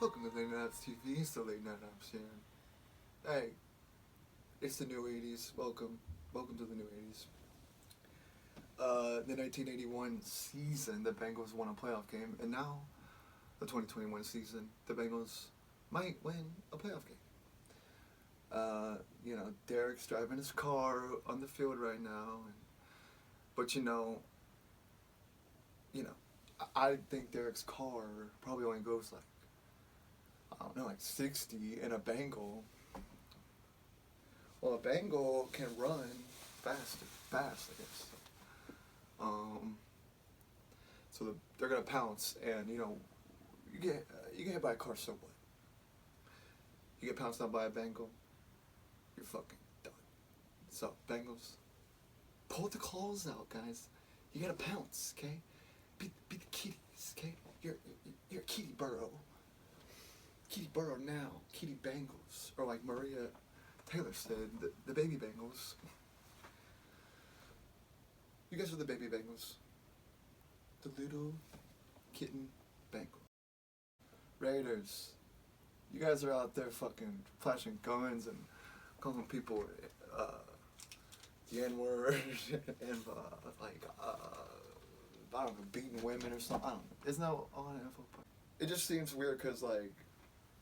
Welcome to Late Night Apps TV. It's the Late Night Apps here. Hey, it's the new 80s. Welcome to the new 80s. The 1981 season, the Bengals won a playoff game, and now the 2021 season, the Bengals might win a playoff game. Derek's driving his car on the field right now, but I think Derek's car probably only goes like, I don't know, like 60, and a Bengal. Well, a Bengal can run fast, I guess. So they're gonna pounce, and you get hit by a car, so what? You get pounced on by a Bengal, you're fucking done. So Bengals, pull the claws out, guys. You gotta pounce, okay? Be the kitties, okay? You're Kitty Burrow. Kitty Burrow now, Kitty Bengals, or like Maria Taylor said, the baby Bengals. You guys are the baby Bengals. The little kitten Bengals. Raiders, you guys are out there fucking flashing guns and calling people the N-word and I don't know, beating women or something. I don't know. Isn't that all an info? It just seems weird because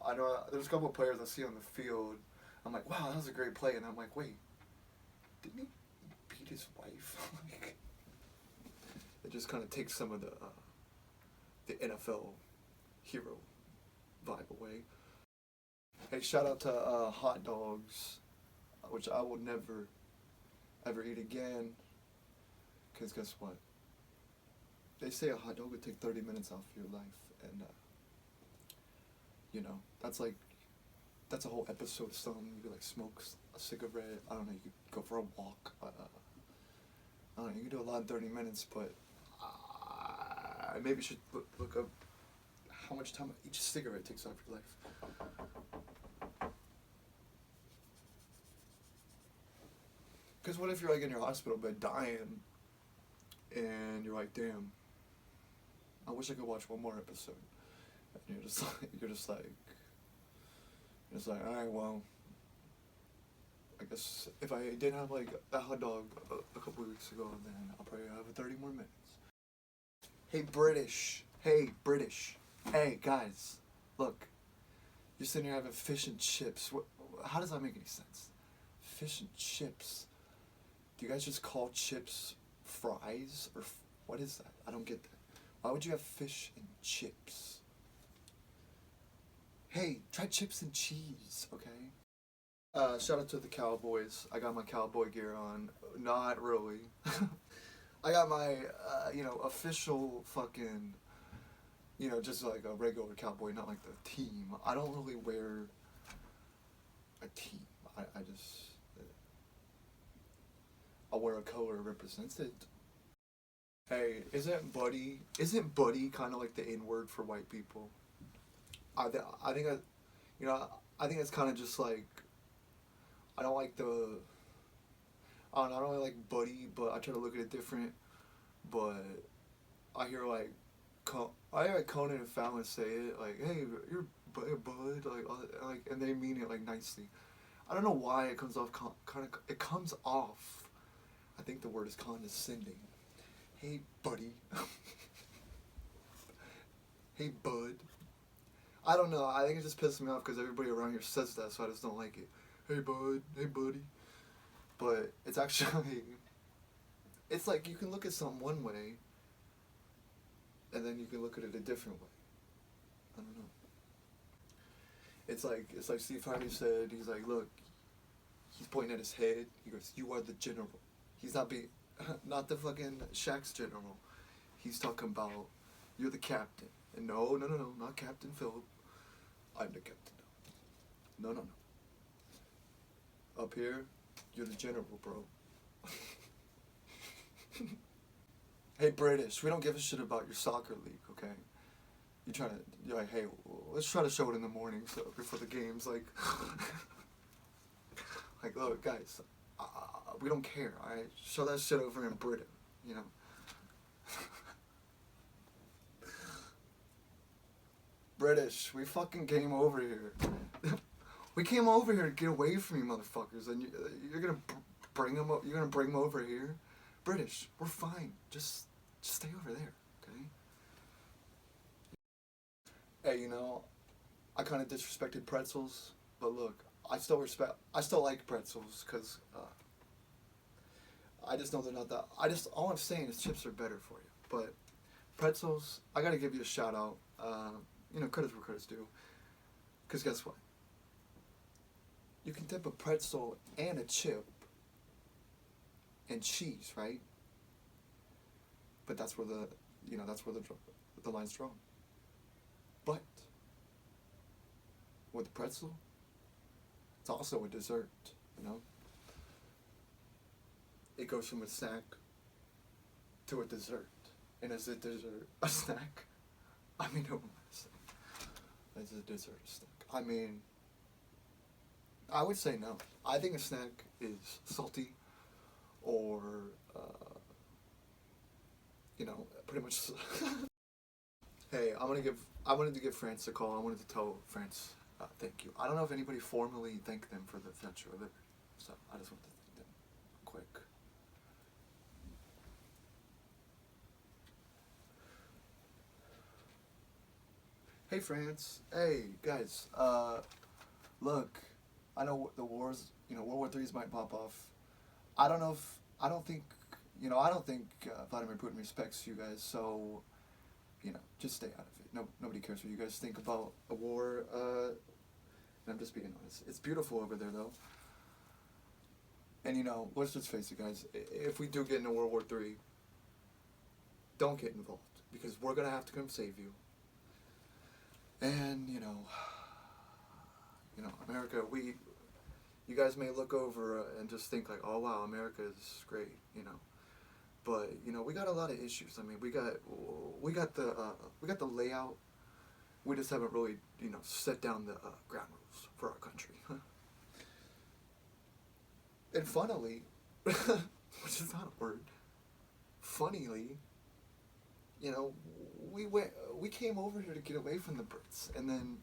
I know there's a couple of players I see on the field. I'm like, wow, that was a great play, and I'm like, wait, didn't he beat his wife? It just kind of takes some of the NFL hero vibe away. Hey, shout out to hot dogs, which I will never ever eat again. Cause guess what? They say a hot dog would take 30 minutes off your life, and that's a whole episode of something. You could smoke a cigarette. I don't know. You could go for a walk. I don't know. You can do a lot in 30 minutes, but I maybe should look up how much time each cigarette takes off your life. Because what if you're in your hospital bed dying, and you're like, damn, I wish I could watch one more episode. And you're just like, all right, well, I guess if I didn't have a hot dog a couple weeks ago, then I'll probably have 30 more minutes. Hey British, hey guys, look, you're sitting here having fish and chips. How does that make any sense? Fish and chips. Do you guys just call chips fries, or what is that? I don't get that. Why would you have fish and chips? Hey, try chips and cheese, okay? Shout out to the Cowboys. I got my Cowboy Gear on. Not really. I got my, official fucking, just like a regular cowboy, not like the team. I don't really wear a team. I'll wear a color that represents it. Hey, isn't buddy kind of like the N-word for white people? I think it's kind of just like, I don't really like buddy, but I try to look at it different. But I hear Conan and Fallon say it hey, you're bud, and they mean it nicely. I don't know why it comes off it comes off. I think the word is condescending. Hey, buddy. Hey, bud. I don't know. I think it just pisses me off because everybody around here says that, so I just don't like it. Hey, bud. Hey, buddy. But it's actually... It's like you can look at something one way, and then you can look at it a different way. I don't know. It's like Steve Harvey said, he's like, look, he's pointing at his head. He goes, you are the general. He's not not the fucking Shaq's general. He's talking about, you're the captain. And no, not Captain Phillip. I'm the captain now. No. Up here, you're the general, bro. Hey, British, we don't give a shit about your soccer league, okay? You're like, hey, let's try to show it in the morning, so before the games, look, guys, we don't care, alright? Show that shit over in Britain, British, we fucking came over here. We came over here to get away from you motherfuckers, and you're gonna bring them. You're gonna bring them over here. British, we're fine. Just stay over there, okay? Hey, I kind of disrespected Pretzels, but look, I still like Pretzels because I just know they're not that. All I'm saying is chips are better for you, but Pretzels, I gotta give you a shout out. Credit where credit's due. Because guess what? You can dip a pretzel and a chip and cheese, right? But that's where the line's drawn. But with the pretzel, it's also a dessert, It goes from a snack to a dessert. And is a dessert a snack? I mean, who am I to say? Is a dessert a snack? I mean, I would say no. I think a snack is salty or, pretty much. Hey, I wanted to give France a call. I wanted to tell France thank you. I don't know if anybody formally thanked them for the Statue of Liberty, so I just want to thank them quick. Hey France. Hey guys. Look, I know the wars. World War III's might pop off. I don't think Vladimir Putin respects you guys. So, just stay out of it. Nobody cares what you guys think about a war. And I'm just being honest. It's beautiful over there though. And let's just face it, guys. If we do get into World War III, don't get involved because we're gonna have to come save you. And America, you guys may look over and just think like, oh wow, America is great, but we got a lot of issues. I mean, we got the layout. We just haven't really set down the ground rules for our country. And funnily, which is not a word, funnily, we came over here to get away from the Brits, and then,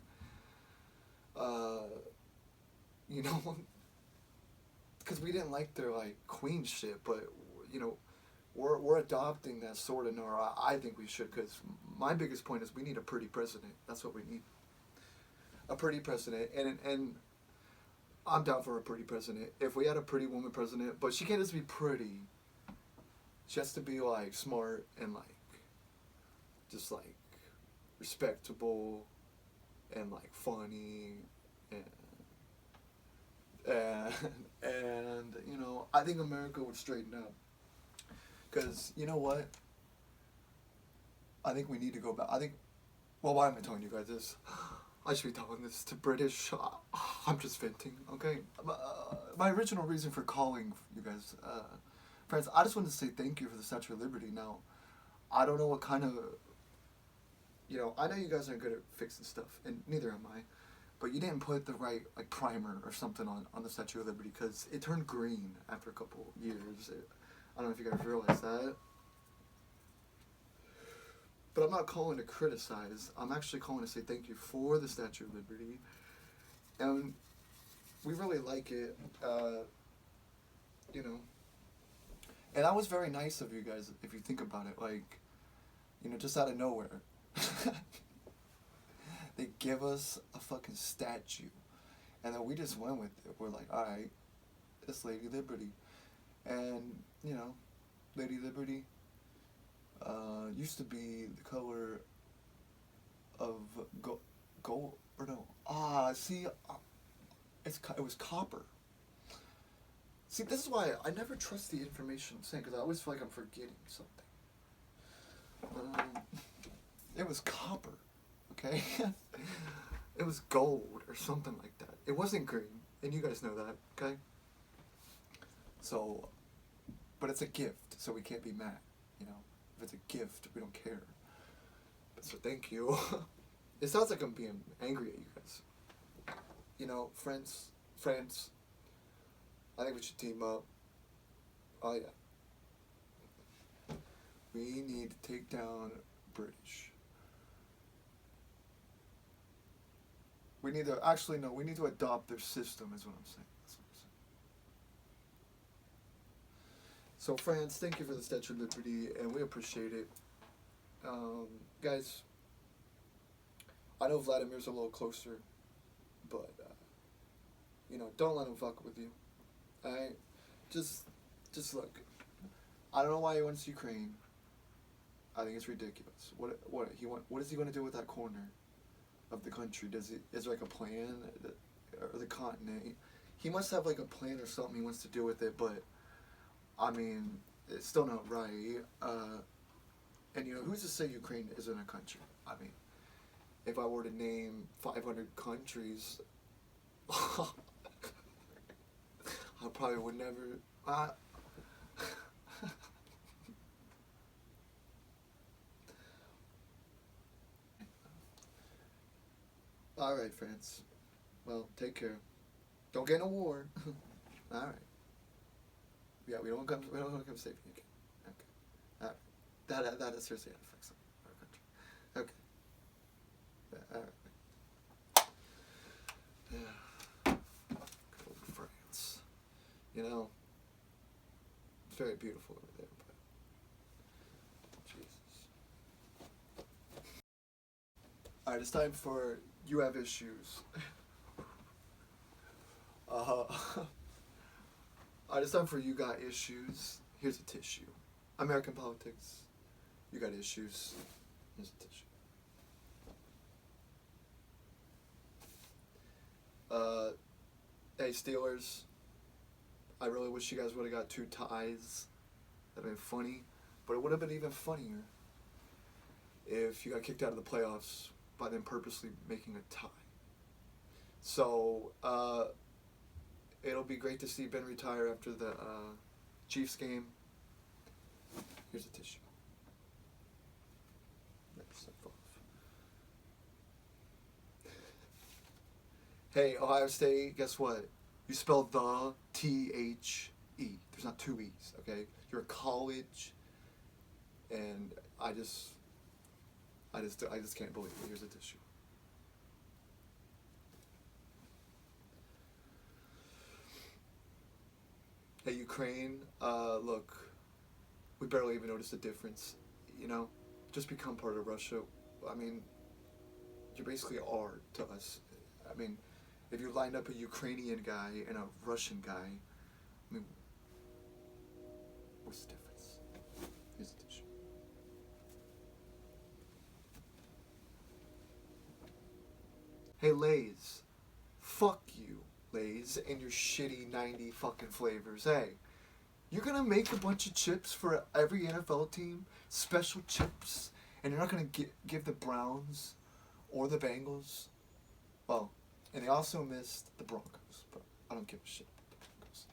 because we didn't like their queen shit, but we're adopting that sort of, or I think we should, because my biggest point is we need a pretty president. That's what we need, a pretty president, and I'm down for a pretty president. If we had a pretty woman president, but she can't just be pretty. She has to be smart and just respectable and funny and I think America would straighten up, because you know what, I think we need to go back. Why am I telling you guys this? I should be telling this to British. I'm just venting, okay? My original reason for calling you guys, friends, I just wanted to say thank you for the Statue of Liberty. Now, I don't know what kind of, I know you guys aren't good at fixing stuff, and neither am I, but you didn't put the right primer or something on the Statue of Liberty, because it turned green after a couple years. I don't know if you guys realize that. But I'm not calling to criticize. I'm actually calling to say thank you for the Statue of Liberty. And we really like it, And that was very nice of you guys, if you think about it. Just out of nowhere. They give us a fucking statue. And then we just went with it. We're like, alright, it's Lady Liberty. And, Lady Liberty used to be the color of gold, or no, it was copper. See, this is why I never trust the information I'm saying, because I always feel like I'm forgetting something. It was copper, okay? It was gold or something like that. It wasn't green, and you guys know that, okay? So, but it's a gift, so we can't be mad, If it's a gift, we don't care. So thank you. It sounds like I'm being angry at you guys. France, I think we should team up. Oh yeah. We need to take down British. We need to actually no. We need to adopt their system. Is what I'm saying. That's what I'm saying. So France, thank you for the Statue of Liberty, and we appreciate it. Guys, I know Vladimir's a little closer, but don't let him fuck with you. Alright, just look. I don't know why he wants Ukraine. I think it's ridiculous. What is he going to do with that corner of the country? Is there like a plan, or the continent? He must have like a plan or something he wants to do with it, but I mean, it's still not right. And who's to say Ukraine isn't a country? I mean, if I were to name 500 countries, I probably would never. All right, France. Well, take care. Don't get in a war. All right. Yeah, we don't want to come save you again. Okay. All right. That is seriously affects our country. Okay. Yeah, all right. Yeah. Good old France. It's very beautiful over there, but Jesus. All right, it's time for You Have Issues. Alright, it's time for You Got Issues. Here's a tissue. American politics. You got issues. Here's a tissue. Hey, Steelers. I really wish you guys would have got 2 ties. That'd have been funny. But it would have been even funnier if you got kicked out of the playoffs by them purposely making a tie. So, it'll be great to see Ben retire after the Chiefs game. Here's a tissue. Hey, Ohio State, guess what? You spelled the T-H-E. There's not 2 E's, okay? You're a college, and I just can't believe it. Here's a tissue. Hey, Ukraine, look, we barely even noticed the difference, Just become part of Russia. I mean, you basically are to us. I mean, if you lined up a Ukrainian guy and a Russian guy, I mean, what's the difference? Here's the tissue. Hey, Lay's, fuck you. Lay's and your shitty 90 fucking flavors. Hey, you're gonna make a bunch of chips for every NFL team, special chips, and you're not gonna give the Browns or the Bengals. Well, and they also missed the Broncos, but I don't give a shit about the Broncos.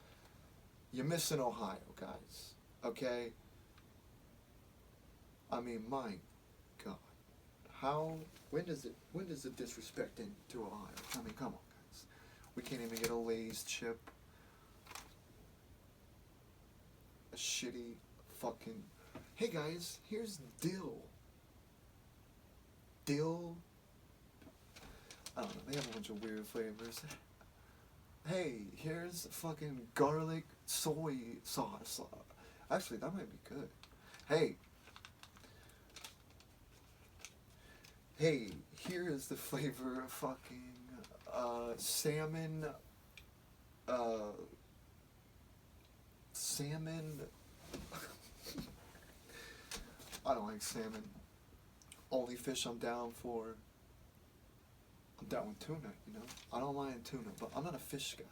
You're missing Ohio, guys. Okay? I mean, my God. when does it disrespect into Ohio? I mean, come on, guys. We can't even get a Lay's chip. A shitty fucking... Hey, guys, here's dill. Dill? I don't know, they have a bunch of weird flavors. Hey, here's fucking garlic soy sauce. Actually, that might be good. Hey, here is the flavor of fucking salmon. Salmon. I don't like salmon. Only fish I'm down for. I'm down with tuna, I don't mind tuna, but I'm not a fish guy.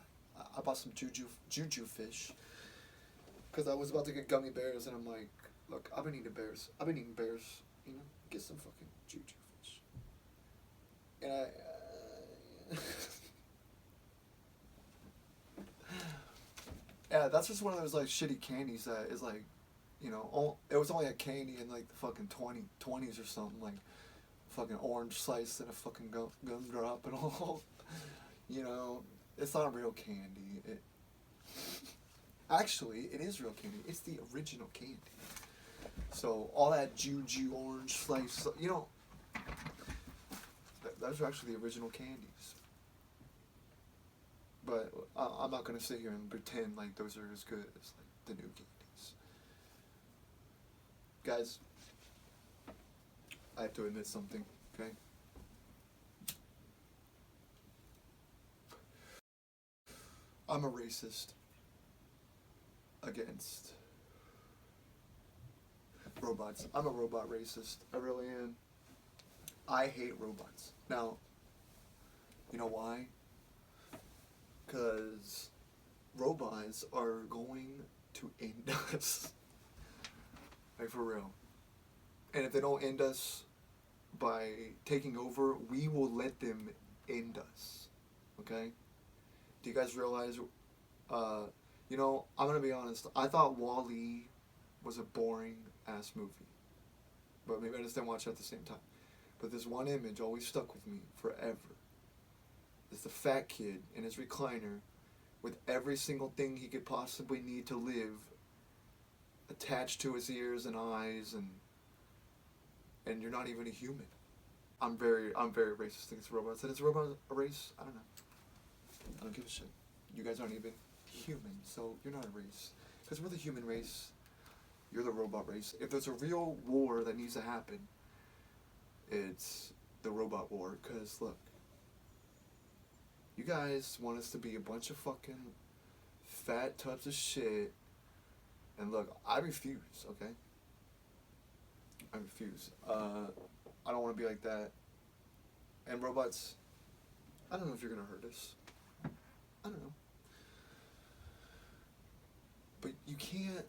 I bought some juju fish because I was about to get gummy bears, and I'm like, look, I've been eating bears, get some fucking juju fish. And yeah, that's just one of those like shitty candies that is like, it was only a candy in like the fucking 20s or something, like fucking orange slice and a fucking gumdrop and all. It's not a real candy. Actually, it is real candy. It's the original candy. So all that juju orange slice, those are actually the original candies. But I'm not gonna sit here and pretend like those are as good as like the new games. Guys, I have to admit something, okay? I'm a racist against robots. I'm a robot racist. I really am. I hate robots. Now, you know why? Because robots are going to end us. Like, for real. And if they don't end us by taking over, we will let them end us. Okay? Do you guys realize, you know, I'm going to be honest, I thought Wall-E was a boring ass movie. But maybe I just didn't watch it at the same time. But this one image always stuck with me forever. It's the fat kid in his recliner with every single thing he could possibly need to live attached to his ears and eyes, and you're not even a human. I'm very racist against robots. And is a robot a race? I don't know. I don't give a shit. You guys aren't even human, so you're not a race. Because we're the human race. You're the robot race. If there's a real war that needs to happen, it's the robot war. Because, look, you guys want us to be a bunch of fucking fat tubs of shit. And look, I refuse, okay? I refuse. I don't want to be like that. And robots, I don't know if you're going to hurt us. I don't know. But you can't,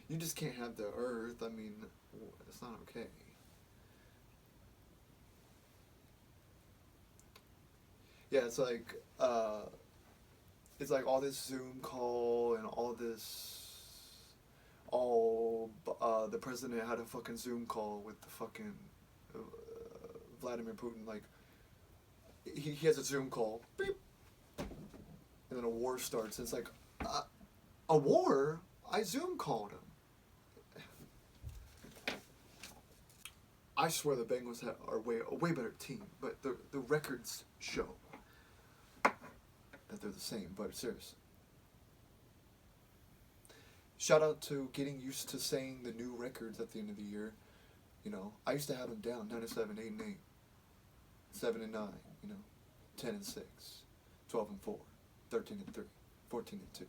you just can't have the earth. I mean, it's not okay. Yeah, it's like all this Zoom call and all this, the president had a fucking Zoom call with the fucking Vladimir Putin. Like, he has a Zoom call, beep, and then a war starts. It's like, a war? I Zoom called him. I swear the Bengals are a way better team, but the records show that they're the same, but seriously. Shout out to getting used to saying the new records at the end of the year. You know, I used to have them down, 9-7, 8-8, 7-9, you know, 10-6, 12-4, 13-3, 14-2,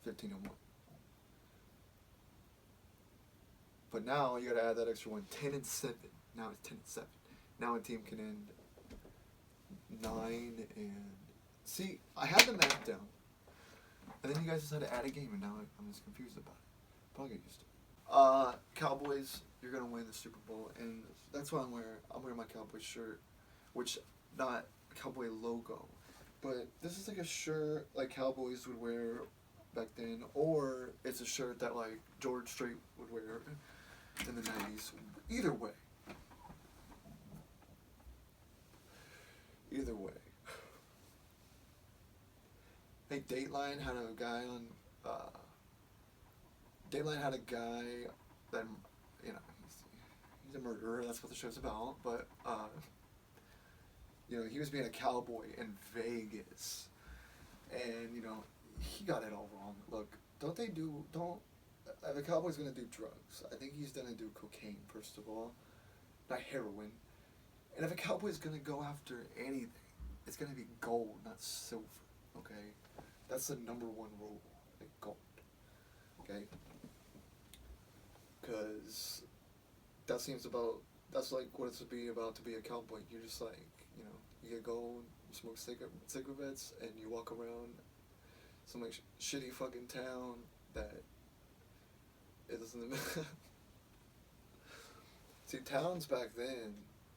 15-1. But now you gotta add that extra one, 10-7. Now it's 10-7. Now a team can end 9 and... See, I had the math down. And then you guys decided to add a game, and now I'm just confused about it. But I'll get used to it. Cowboys, you're gonna win the Super Bowl, and that's why I'm wearing my Cowboys shirt, which not Cowboy logo, but this is like a shirt like Cowboys would wear back then, or it's a shirt that like George Strait would wear in the 90s. Either way. Either way. Hey, Dateline had a guy on. Dateline had a guy that, you know, he's a murderer. That's what the show's about. But you know, he was being a cowboy in Vegas, and you know, he got it all wrong. Look, if a cowboy's gonna do drugs, I think he's gonna do cocaine first of all, not heroin. And if a cowboy's gonna go after anything, it's gonna be gold, not silver. Okay. That's the number one rule, like gold, okay? Because that's like what it's to be about to be a cowboy. You're just like, you know, you get gold, you smoke cigarettes, and you walk around some like shitty fucking town that it doesn't... See, towns back then,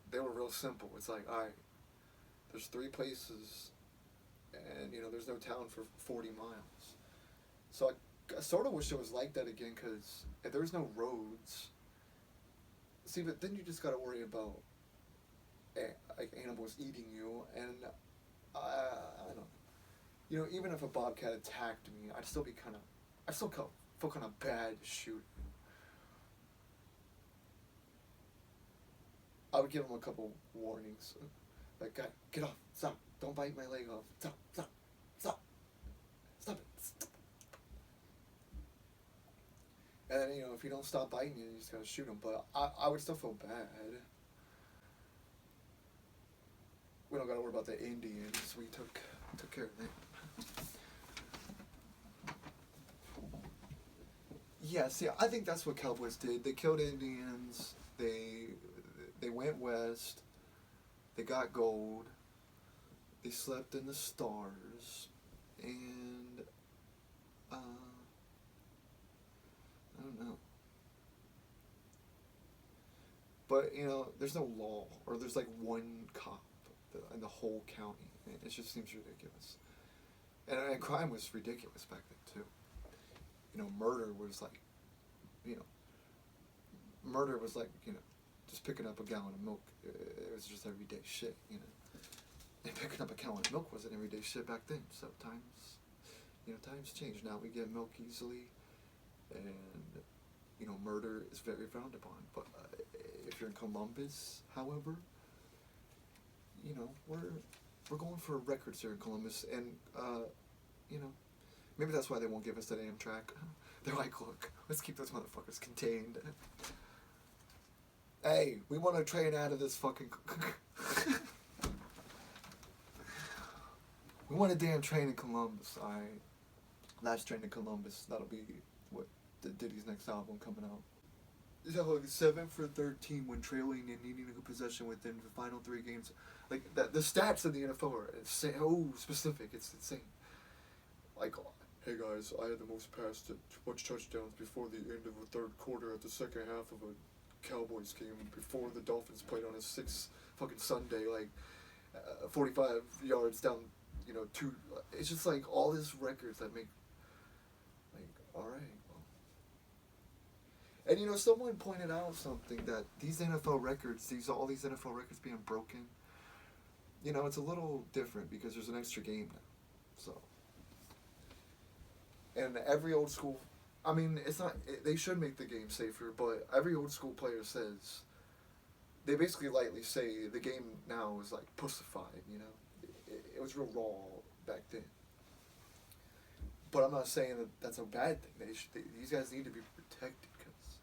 they were real simple. It's like, alright, there's 3 places... And, you know, there's no town for 40 miles. So I sort of wish it was like that again, because if there was no roads... See, but then you just got to worry about, like, animals eating you, and I don't know. You know, even if a bobcat attacked me, I'd still feel kind of bad shooting. I would give him a couple warnings. Like, "Guy, get off. Stop. Don't bite my leg off. Stop. Stop. Stop. Stop it. Stop." And then, if you don't stop biting you just gotta shoot him. But I would still feel bad. We don't gotta worry about the Indians. We took care of them. Yeah, see, I think that's what Cowboys did. They killed Indians. They went west. They got gold. They slept in the stars. And I don't know. But there's no law, or there's like one cop in the whole county. It just seems ridiculous. And crime was ridiculous back then too. Murder was like, just picking up a gallon of milk. It was just everyday shit, And picking up a gallon of milk wasn't everyday shit back then. So times change. Now we get milk easily, and murder is very frowned upon. But if you're in Columbus, however, we're going for records here in Columbus, and maybe that's why they won't give us that Amtrak. They're like, look, let's keep those motherfuckers contained. Hey, we want a train out of this fucking. We want a damn train in Columbus. Alright. Last train in Columbus. That'll be what Diddy's next album coming out. So 7 for 13 when trailing and needing a possession within the final 3 games. Like the stats in the NFL are so specific. It's insane. Like, hey guys, I had the most much touchdowns before the end of the third quarter at the second half of a Cowboys game before the Dolphins played on a 6 fucking Sunday, like 45 yards down, 2. It's just like all these records that make, like, all right. And someone pointed out something that these NFL records, all these NFL records being broken, it's a little different because there's an extra game now. So, and every old school, I mean, it's not, they should make the game safer, but every old school player says, they basically lightly say the game now is like pussified, it was real raw back then. But I'm not saying that that's a bad thing. These guys need to be protected because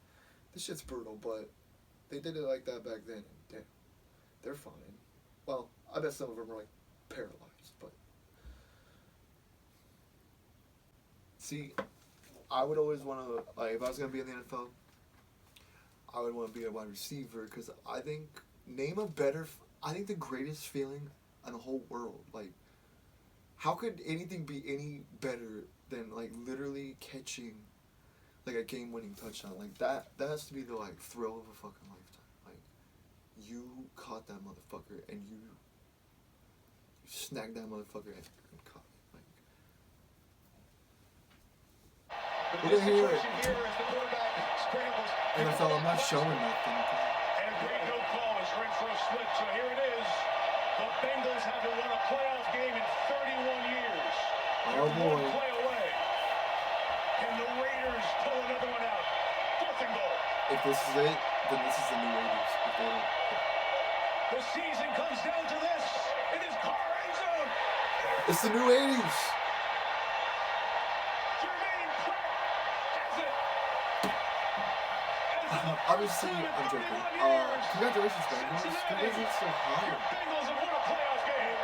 this shit's brutal, but they did it like that back then, and damn, they're fine. Well, I bet some of them are like paralyzed, but see, I would always want to, like, if I was going to be in the NFL, I would want to be a wide receiver because I think, I think the greatest feeling in the whole world, like, how could anything be any better than, like, literally catching, like, a game-winning touchdown? Like, that has to be the, like, thrill of a fucking lifetime. Like, you caught that motherfucker and you snagged that motherfucker and caught it. Like, we're gonna hear it. NFL, I'm not showing nothing. And a great no call is right for a slip. So here it is. The Bengals haven't won a playoff game in 31 years. Oh boy. One play away. And the Raiders pull another one out. 4th and goal. If this is it, then this is the new Raiders. If they don't. The season comes down to this. It is car end zone. It's the new 80s. Obviously, I'm joking. Congratulations, Bengals. Congratulations to Ohio. Bengals have won a playoff game.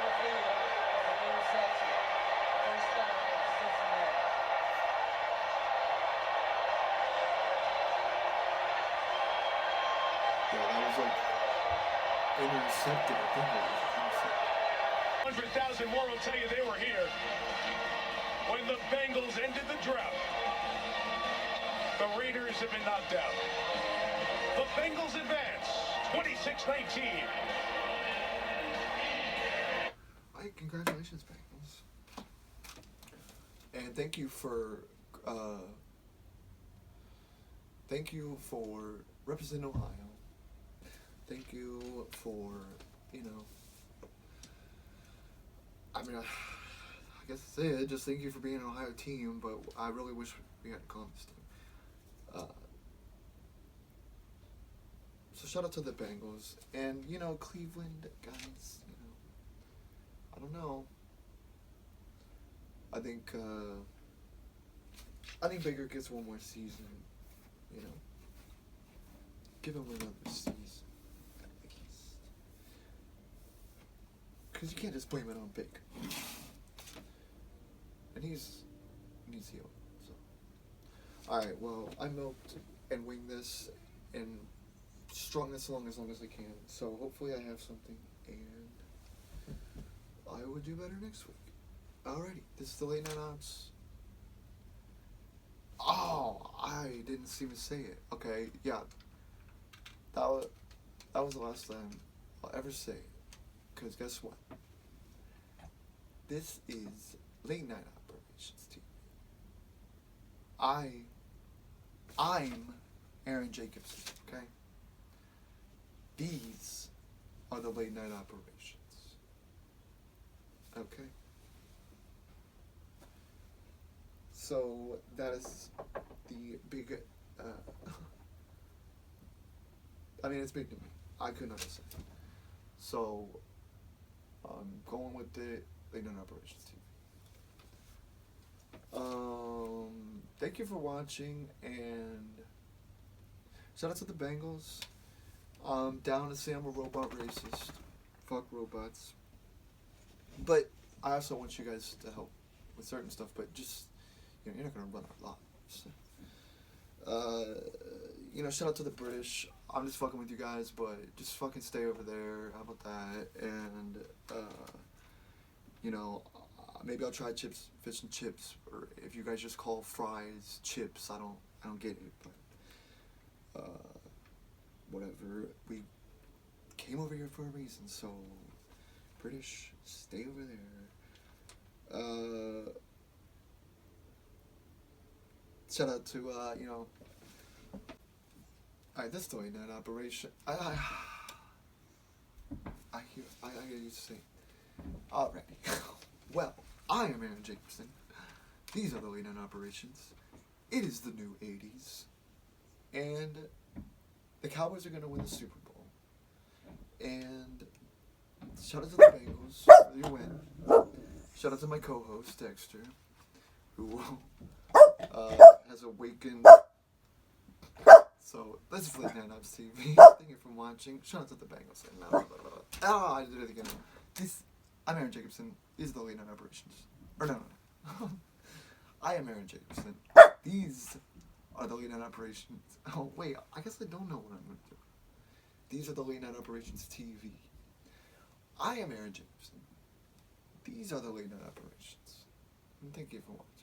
Yeah, that was like intercepted. I think it was intercepted. 100,000 more will tell you they were here when the Bengals ended the drought. The Raiders have been knocked out. The Bengals advance 26-19. Hey, congratulations, Bengals. And thank you for representing Ohio. Thank you for, I mean, I guess that's it. Just thank you for being an Ohio team, but I really wish we had a Columbus team. So shout out to the Bengals. And, you know, Cleveland, guys, you know, I don't know. I think Baker gets one more season, you know. Give him another season, at least. Because you can't just blame it on Baker. And he's healed, so. Alright, well, I milked and winged this and strung this along as long as I can. So hopefully I have something, and I will do better next week. Alrighty, this is the Late Night Odds. Oh, I didn't even say it. Okay, yeah. That was the last time I'll ever say it. Because guess what? This is Late Night Operations TV. I'm Aaron Jacobson, okay? These are the Late Night Operations. Okay? So that is the big, I mean, it's big to me. I couldn't understand. So, I'm going with the Late Night Operations TV. Thank you for watching, and shout out to the Bengals. Down to say I'm a robot racist. Fuck robots. But I also want you guys to help with certain stuff, but just, you know, you're not going to run our lives. You know, shout out to the British. I'm just fucking with you guys, but just fucking stay over there. How about that? And, you know, maybe I'll try fish and chips, or if you guys just call fries chips, I don't get it, but, whatever. We came over here for a reason, so, British, stay over there. Shout out to, you know, alright, this is the Late Night Operation. I hear you say, alrighty. Well, I am Aaron Jacobson. These are the Late Night Operations. It is the new 80s. And the Cowboys are going to win the Super Bowl. And shout out to the Bengals for your win. Shout out to my co-host, Dexter, who has awakened. So, this is Late Night Ops TV. Thank you for watching. Shout out to the Bengals. I did it again. I'm Aaron Jacobson. These are the Late Night Operations. Or no. I am Aaron Jacobson. These are the Late Night Operations. Oh, wait. I guess I don't know what I'm going to do. These are the Late Night Operations TV. I am Aaron Jacobson. These are the Late Night Operations. And thank you for watching.